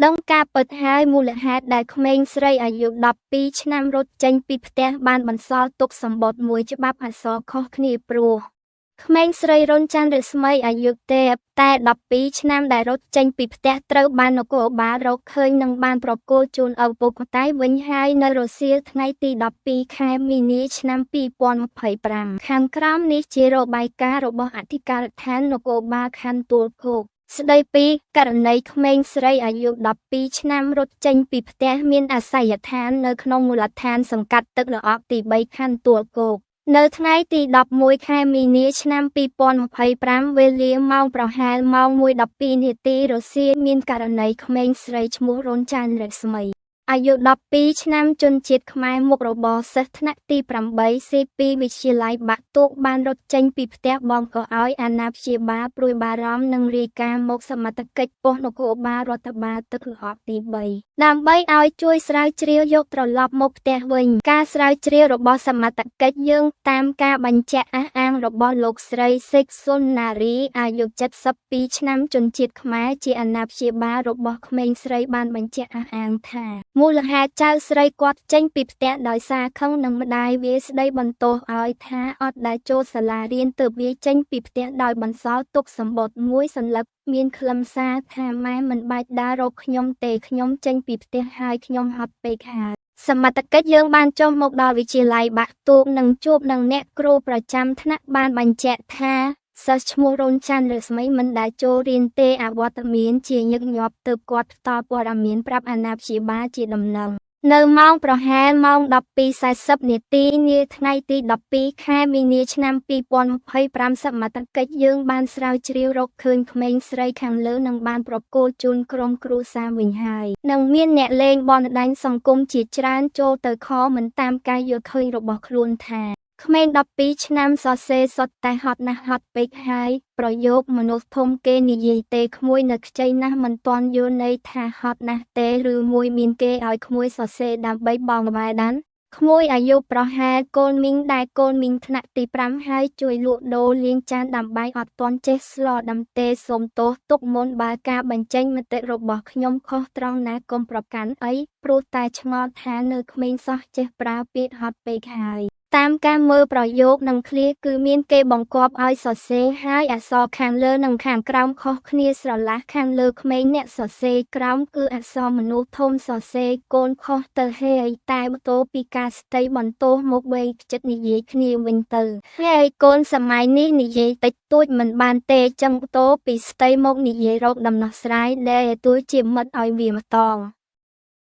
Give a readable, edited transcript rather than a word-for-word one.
ដឹងការពិតហើយមូលហេតុដែលក្មេងស្រីអាយុ12ឆ្នាំរត់ចេញពីផ្ទះបានបន្សល់ទុកសម្បត្តិមួយច្បាប់អក្សរខុសគ្នាព្រោះក្មេងស្រីរុនច័ន្ទរស្មីអាយុតែ12ឆ្នាំដែលរត់ចេញពីផ្ទះត្រូវបាននគរបាលរកឃើញនិងបានប្រគល់ជូនឪពុកម្ដាយវិញហើយនៅរសៀលថ្ងៃទី12ខែមីនាឆ្នាំ2025ខាងក្រោមនេះជារបាយការណ៍របស់អធិការដ្ឋាននគរបាលខណ្ឌទួលគោកស្ដីពីករណីក្មេងស្រីអាយុ12ឆ្នាំរត់ចេញពីផ្ទះមានអាសយដ្ឋាននៅក្នុងមូលដ្ឋានសង្កាត់ទឹកល្អក់ទី3ខណ្ឌទួលគោកនៅថ្ងៃទី11ខែមីនាឆ្នាំ2025វេលាម៉ោងប្រហែលម៉ោង 1:12 នាទីរសៀលមានករណីក្មេងស្រីឈ្មោះរុនច័ន្ទរស្មីអាយុ12ឆ្នាំជនជាតិខ្មែរមុខរបរសិស្សថ្នាក់ទី8 C2 វិទ្យាល័យបាក់ទូកបានរត់ចេញពីផ្ទះបងក៏ឲ្យអាណាព្យាបាលព្រួយបារម្ភនិងរាយការណ៍មកសមត្ថកិច្ចប៉ុស្តិ៍នគរបាលរដ្ឋបាលទឹកល្អក់ទី3ដើម្បីឲ្យជួយស្រាវជ្រាវយកត្រឡប់មកផ្ទះវិញការស្រាវជ្រាវរបស់សមត្ថកិច្ចយើងតាមការបញ្ជាក់អះអាងរបស់លោកស្រីសេកសុនណារីអាយុ72ឆ្នាំជនជាតិខ្មែរជាអាណាព្យាបាលរបស់ក្មេងស្រីបានបញ្ជាក់អះអាងថាមូលហេតុចៅស្រីគាត់ចេញពីផ្ទះដោយសារខឹងនឹងម្ដាយវាស្ដីបន្ទោសឲ្យថាអត់ដែលចូលសាលារៀនទើបវាចេញពីផ្ទះដោយបន្សល់ទុកសម្បត្តិមួយសន្លឹកមានខ្លឹមសារថាម៉ែមិនបាច់ដើររកខ្ញុំទេខ្ញុំចេញពីផ្ទះហើយខ្ញុំហត់ពេកហើយសមត្ថកិច្ចយើងបានចុះមកដល់វិទ្យាល័យបាក់ទូកនិងជួបនឹងអ្នកគ្រូប្រចាំថ្នាក់បានបញ្ជាក់ថាសិស្សឈ្មោះរុនច័ន្ទរស្មីមិនដែលចូលរៀនទេអវត្តមានជាញឹកញាប់ទើបគាត់ផ្ដល់ព័ត៌មានប្រាប់អាណាព្យាបាលជាដំណឹងនៅម៉ោងប្រហែលម៉ោង 12:40 នាទីនាថ្ងៃទី12ខែមីនាឆ្នាំ2025សមត្ថកិច្ចយើងបានស្រាវជ្រាវរកឃើញក្មេងស្រីខាងលើនិងបានប្រគល់ជូនក្រុមគ្រួសារវិញហើយនិងមានអ្នកលេងបណ្ដាញសង្គមជាច្រើនចូលទៅខមមិនតាមការយល់ឃើញរបស់ខ្លួនថាក្មេង12ឆ្នាំសរសេរសុទ្ធតែហត់ណាស់ហត់ពេកហើយប្រយោគមនុស្សធំគេនិយាយទេក្មួយនៅខ្ចីណាស់មិនទាន់យល់ន័យថាហត់ណាស់ទេឬមួយមានគេឲ្យក្មួយសរសេរដើម្បីបងវ៉ែដានក្មួយអាយុប្រហែលកូនមីងដែលកូនមីងថ្នាក់ទី5ហើយជួយលក់ដូរលាងចានដើម្បីអត់ទាន់ចេះស្លដំទេសូមទោសទុកមុនបើការបញ្ចេញមតិរបស់ខ្ញុំខុសត្រង់ណាកុំប្រកាន់អីព្រោះតែឆ្ងល់ថានៅក្មេងសោះចេះប្រើពាក្យហត់ពេកហើយតាមការមើលប្រយោគនិងឃ្លាគឺមានគេបង្គាប់ឲ្យសរសេរហើយអក្សរខាងលើនិងខាងក្រោមខុសគ្នាស្រឡះខាងលើក្មេងអ្នកសរសេរក្រោមគឺអក្សរមនុស្សធំសរសេរកូនខុសទៅហេតែបន្ទោពីការស្ដីបន្ទោមកវែងចិត្តនិយាយគ្នាវិញទៅហើយកូនសម័យនេះនិយាយតិចតួចមិនបានទេចឹងបន្ទោពីស្ដីមកនិយាយរកដំណោះស្រាយដែលទទួលជាមិត្តឲ្យវាម្តង